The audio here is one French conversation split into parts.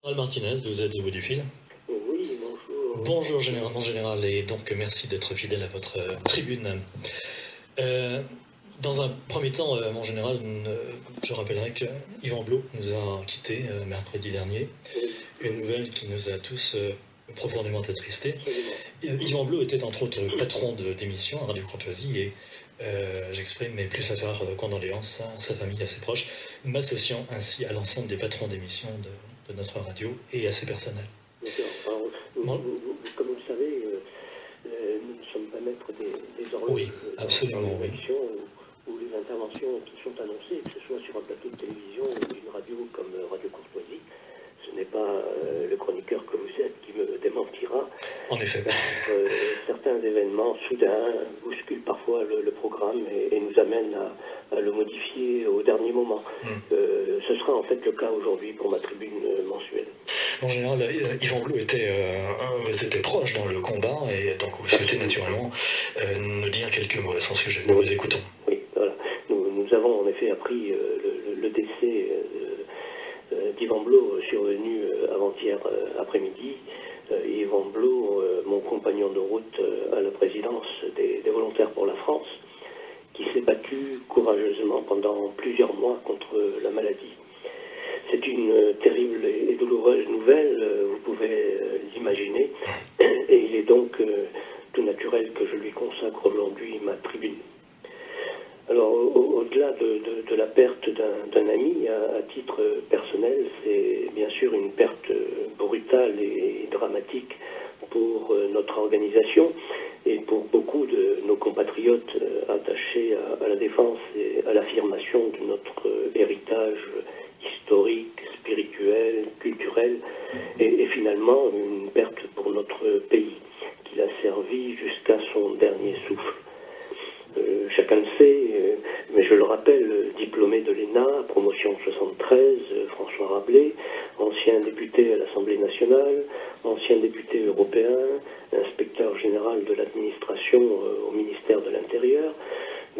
Général Martinez, vous êtes au bout du fil. Oui, bonjour. Bonjour mon général, et donc merci d'être fidèle à votre tribune. Dans un premier temps, mon général, je rappellerai que Yvan Blot nous a quittés mercredi dernier. Oui, Une nouvelle qui nous a tous profondément attristés. absolument. Yvan Blot était entre autres patron d'émission à Radio Courtoisie et j'exprime mes plus sincères condoléances à sa famille, à ses proches, m'associant ainsi à l'ensemble des patrons d'émission de notre radio et à ses personnels. D'accord. Alors, comme vous le savez, nous ne sommes pas maîtres des horloges Oui, absolument, dans oui. l'élection ou les interventions qui sont annoncées, que ce soit sur un plateau de télévision ou d'une radio comme Radio Courtoisie. Ce n'est pas le chroniqueur que vous êtes qui me démentira. En effet. Certains événements soudains bousculent parfois le programme et nous amènent à le modifier au dernier moment. Ce sera en fait le cas aujourd'hui pour ma tribune mensuelle. En général, Yvan Blot était proche dans le combat et donc vous souhaitez naturellement nous dire quelques mots à son sujet. Nous vous écoutons. Oui, voilà. Nous avons en effet appris le décès d'Yvan Blot survenu avant-hier après-midi. Yvan Blot, mon compagnon de route à la présidence des Volontaires pour la France, qui s'est battu courageusement pendant plusieurs mois contre la maladie. C'est une terrible et douloureuse nouvelle, vous pouvez l'imaginer, et il est donc tout naturel que je lui consacre aujourd'hui ma tribune. Alors, au-delà de la perte d'un ami, à titre personnel, c'est bien sûr une perte brutale et dramatique pour notre organisation et pour beaucoup de nos compatriotes attachés à la défense et à l'affirmation de notre héritage historique, spirituel, culturel, et finalement une perte pour notre pays, qui l'a servi jusqu'à son dernier souffle. Chacun le sait, mais je le rappelle, diplômé de l'ENA, promotion 73, François Rabelais, ancien député à l'Assemblée nationale, ancien député européen, inspecteur général de l'administration au ministère de l'Intérieur,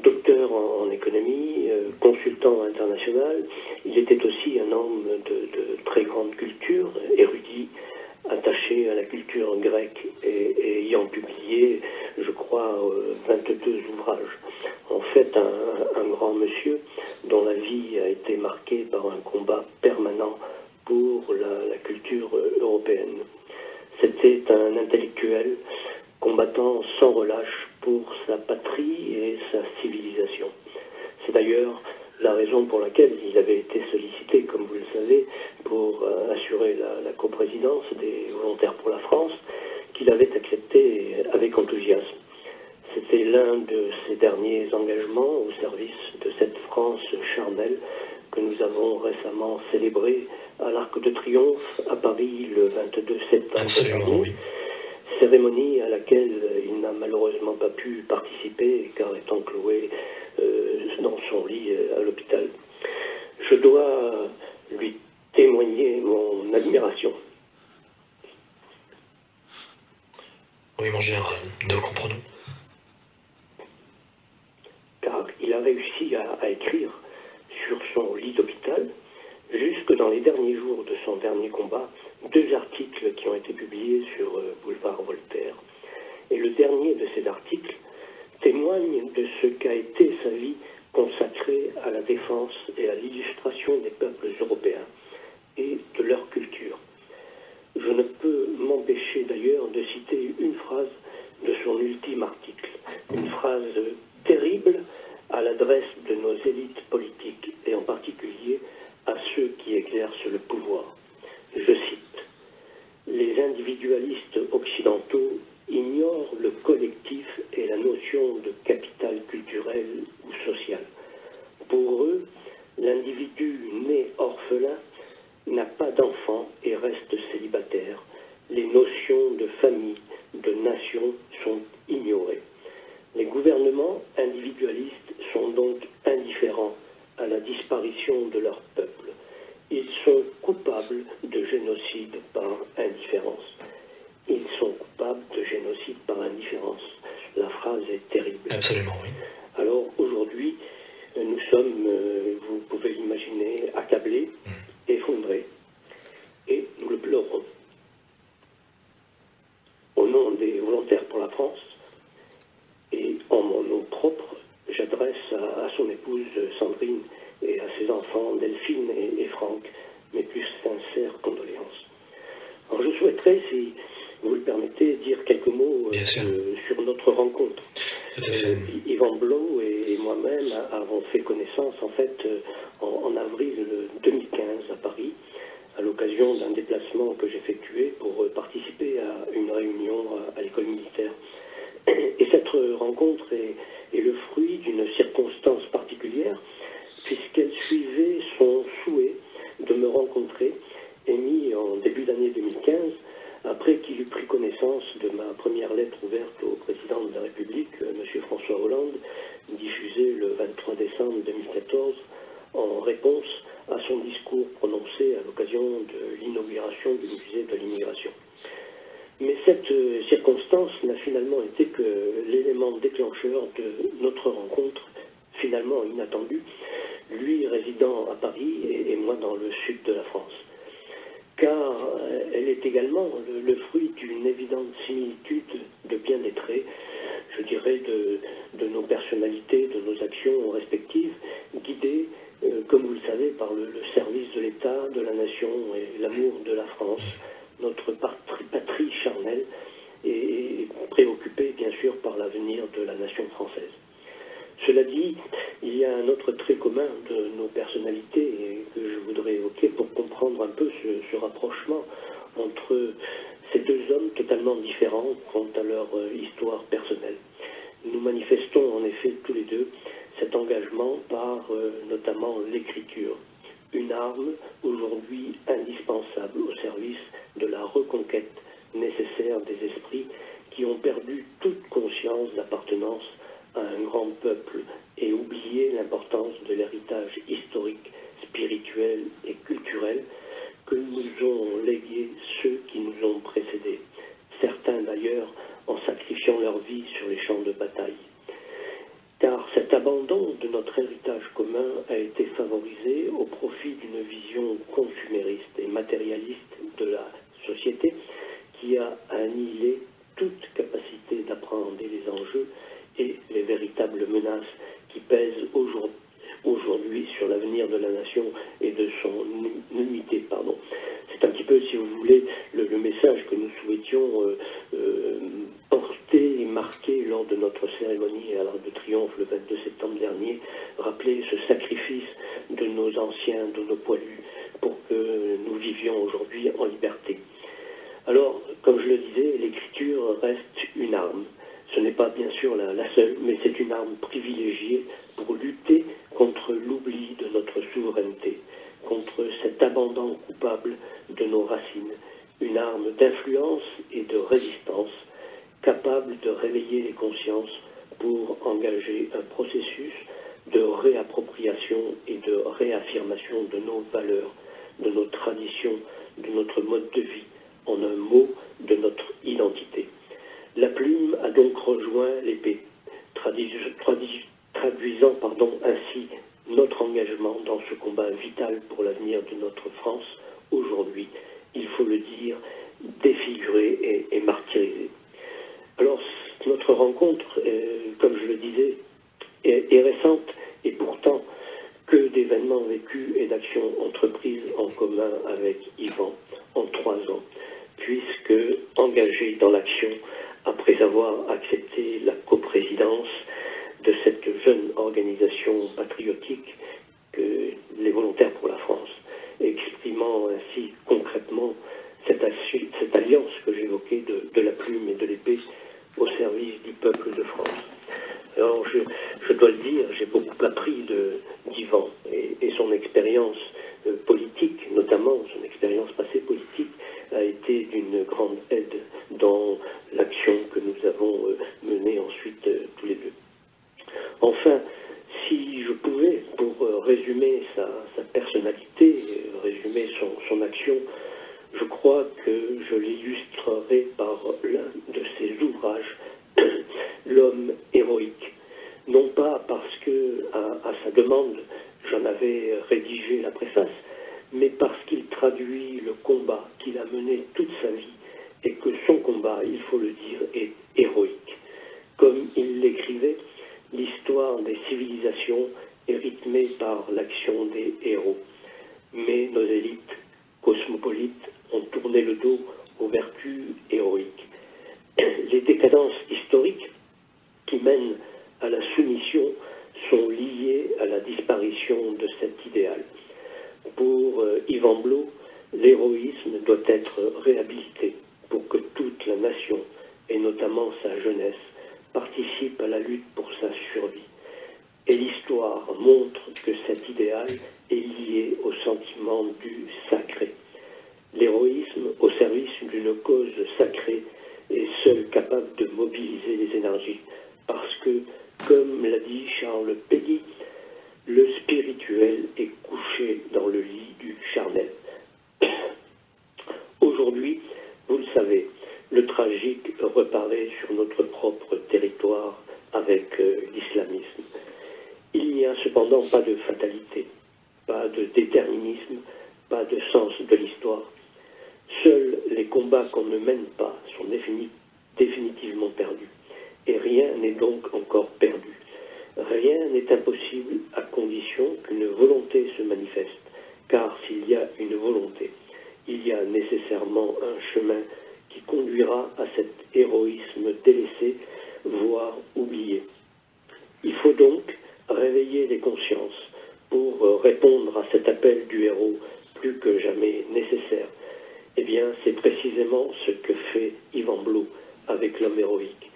docteur en économie, consultant international. Il était aussi un homme de très grande culture, érudit, attaché à la culture grecque et ayant publié, je crois, 22 ouvrages. En fait, un grand monsieur dont la vie a été marquée par un combat permanent pour la culture européenne. C'était un intellectuel combattant sans relâche pour sa patrie et sa civilisation. C'est d'ailleurs la raison pour laquelle il avait été sollicité, comme vous le savez, pour assurer la coprésidence des Volontaires pour la France, qu'il avait accepté avec enthousiasme. C'était l'un de ses derniers engagements au service de cette France charnelle que nous avons récemment célébrée à l'Arc de Triomphe à Paris le 22 septembre. Absolument, oui. Cérémonie à laquelle il n'a malheureusement pas pu participer car étant cloué dans son lit à l'hôpital. Je dois lui témoigner mon admiration. Oui, mon général, nous comprenons. Car il a réussi à écrire sur son lit d'hôpital, jusque dans les derniers jours de son dernier combat, 2 articles qui ont été publiés sur Boulevard Voltaire. Et le dernier de ces articles témoigne de ce qu'a été sa vie consacrée à la défense et à l'illustration des peuples européens et de leur culture. Je ne peux m'empêcher d'ailleurs de citer une phrase de son ultime article, une phrase terrible à l'adresse de nos élites politiques et en particulier à ceux qui exercent le pouvoir. Je cite: « Les individualistes occidentaux ignorent le collectif et la notion de capital culturel ou social. Pour eux, l'individu né orphelin n'a pas d'enfant et reste célibataire. Les notions de famille, de nation sont ignorées. Les gouvernements individualistes sont donc indifférents à la disparition de leur peuple. Ils sont coupables de génocide par indifférence. Ils sont coupables de génocide par indifférence. » La phrase est terrible. Absolument, oui. Alors aujourd'hui, nous sommes, vous pouvez l'imaginer, accablés, effondrés. Et nous le France. Et en mon nom propre, j'adresse à son épouse Sandrine et à ses enfants Delphine et Franck mes plus sincères condoléances. Alors je souhaiterais, si vous le permettez, dire quelques mots sur notre rencontre. Yvan Blot et moi-même avons fait connaissance en fait en avril 2015 à Paris, à l'occasion d'un déplacement que j'effectuais pour participer à une réunion à l'école militaire. Et cette rencontre est le fruit d'une circonstance particulière, puisqu'elle suivait son souhait de me rencontrer, émis en début d'année 2015, après qu'il eut pris connaissance de ma première lettre ouverte au président de la République, M. François Hollande, diffusée le 23 décembre 2014, en réponse à son discours prononcé à l'occasion de l'inauguration du musée de l'immigration. Mais cette circonstance n'a finalement été que l'élément déclencheur de notre rencontre, finalement inattendue, lui résidant à Paris et moi dans le sud de la France. Car elle est également le fruit d'une évidente similitude de bien des traits, je dirais, de nos personnalités, de nos actions respectives, guidées, comme vous le savez, par le service de l'État, de la nation et l'amour de la France, notre patrie charnelle, et préoccupée bien sûr par l'avenir de la nation française. Cela dit, il y a un autre trait commun de nos personnalités que je voudrais évoquer pour comprendre un peu ce rapprochement entre ces deux hommes totalement différents quant à leur histoire personnelle. Nous manifestons en effet tous les deux cet engagement par notamment l'écriture, une arme aujourd'hui indispensable au service de la reconquête nécessaire des esprits qui ont perdu toute conscience d'appartenance à un grand peuple et oublié l'importance de l'héritage historique, spirituel et culturel que nous ont légué ceux qui nous ont précédés, certains d'ailleurs en sacrifiant leur vie sur les champs de bataille. Car cet abandon de notre héritage commun a été favorisé au profit d'une vision consumériste et matérialiste de la société qui a annihilé toute capacité d'appréhender les enjeux et les véritables menaces qui pèsent aujourd'hui sur l'avenir de la nation et de son unité. C'est un petit peu, si vous voulez, le message que nous souhaitions porter et marquer lors de notre cérémonie à l'Arc de Triomphe le 22 septembre dernier, rappeler ce sacrifice de nos anciens, de nos poilus, pour que nous vivions aujourd'hui en liberté. Alors, comme je le disais, l'écriture reste une arme. Ce n'est pas bien sûr la seule, mais c'est une arme privilégiée pour lutter contre l'oubli de notre souveraineté, contre cet abandon coupable de nos racines, une arme d'influence et de résistance, capable de réveiller les consciences pour engager un processus de réappropriation et de réaffirmation de nos valeurs, de nos traditions, de notre mode de vie, en un mot, de notre identité. La plume a donc rejoint l'épée, traduisant ainsi notre engagement dans ce combat vital pour l'avenir de notre France, aujourd'hui, il faut le dire, défigurée et martyrisée. Alors, notre rencontre, comme je le disais, est récente et pourtant que d'événements vécus et d'actions entreprises en commun avec Yvan en 3 ans, puisque engagé dans l'action après avoir accepté la coprésidence de cette jeune organisation patriotique que les Volontaires pour la France, exprimant ainsi concrètement cette alliance que j'évoquais de la plume et de l'épée au service du peuple de France. Alors je dois le dire, j'ai beaucoup appris d'Yvan et son expérience politique, notamment son expérience passée politique, a été d'une grande aide dans l'action que nous avons menée ensuite tous les deux. Enfin, si je pouvais, pour résumer sa personnalité, résumer son action, je crois que je l'illustrerai par l'un de ses ouvrages, L'homme héroïque. Non pas parce que, à sa demande, j'en avais rédigé la préface, mais parce qu'il traduit le combat qu'il a mené toute sa vie et que son combat, il faut le dire, est héroïque. des civilisations est rythmé par l'action des héros. Mais nos élites cosmopolites ont tourné le dos aux vertus héroïques. Les décadences historiques qui mènent à la soumission sont liées à la disparition de cet idéal. Pour Yvan Blot, l'héroïsme doit être réhabilité pour que toute la nation, et notamment sa jeunesse, participe à la lutte pour sa survie. Et l'histoire montre que cet idéal est lié au sentiment du sacré. L'héroïsme au service d'une cause sacrée est seul capable de mobiliser les énergies, parce que, comme l'a dit Charles Péguy, le spirituel est couché dans le lit du charnel. Aujourd'hui, vous le savez, le tragique reparaît sur notre propre territoire avec l'islamisme. Il n'y a cependant pas de fatalité, pas de déterminisme, pas de sens de l'histoire. Seuls les combats qu'on ne mène pas sont définitivement perdus. Et rien n'est donc encore perdu. Rien n'est impossible à condition qu'une volonté se manifeste. Car s'il y a une volonté, il y a nécessairement un chemin qui conduira à cet héroïsme délaissé, voire oublié. Il faut donc réveiller les consciences pour répondre à cet appel du héros plus que jamais nécessaire. Eh bien, c'est précisément ce que fait Yvan Blot avec l'homme héroïque,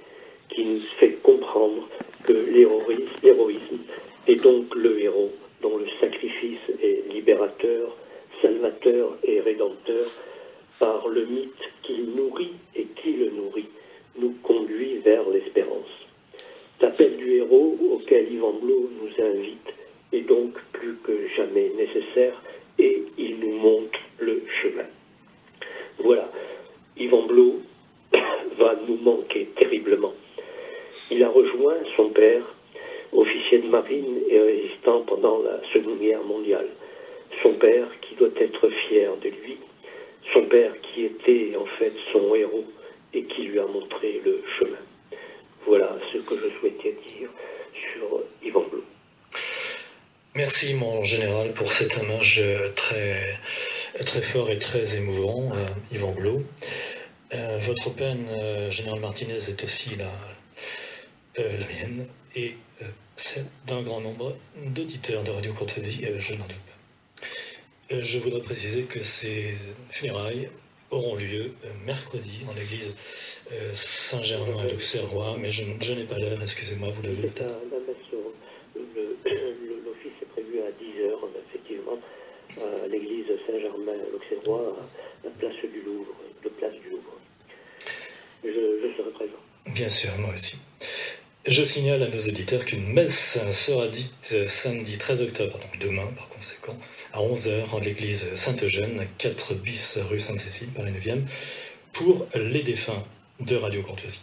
qui nous fait comprendre que l'héroïsme est donc le héros dont le sacrifice est libérateur, salvateur et rédempteur par le mythe qu'il nourrit et qui le nourrit, nous conduit vers l'espérance. L'appel du héros auquel Yvan Blot nous invite est donc plus que jamais nécessaire et il nous montre le chemin. Voilà, Yvan Blot va nous manquer terriblement. Il a rejoint son père, officier de marine et résistant pendant la Seconde Guerre mondiale. Son père qui doit être fier de lui, son père qui était en fait son héros et qui lui a montré le chemin. Voilà ce que je souhaitais dire sur Yvan Blot. Merci mon général pour cet hommage très, très fort et très émouvant à Yvan Blot. Votre peine, général Martinez, est aussi la mienne et celle d'un grand nombre d'auditeurs de Radio Courtoisie, je n'en doute pas. Je voudrais préciser que ces funérailles auront lieu mercredi en l'église Saint-Germain à l'Auxerrois, mais je n'ai pas l'heure, excusez-moi, vous l'avez peut-être. L'office est prévu à 10h, effectivement, à l'église Saint-Germain à l'Auxerrois, à la place du Louvre, Je serai présent. Bien sûr, moi aussi. Je signale à nos auditeurs qu'une messe sera dite samedi 13 octobre, donc demain par conséquent, à 11h en l'église Saint-Eugène, 4 bis rue Sainte-Cécile, par la 9e, pour les défunts de Radio Courtoisie.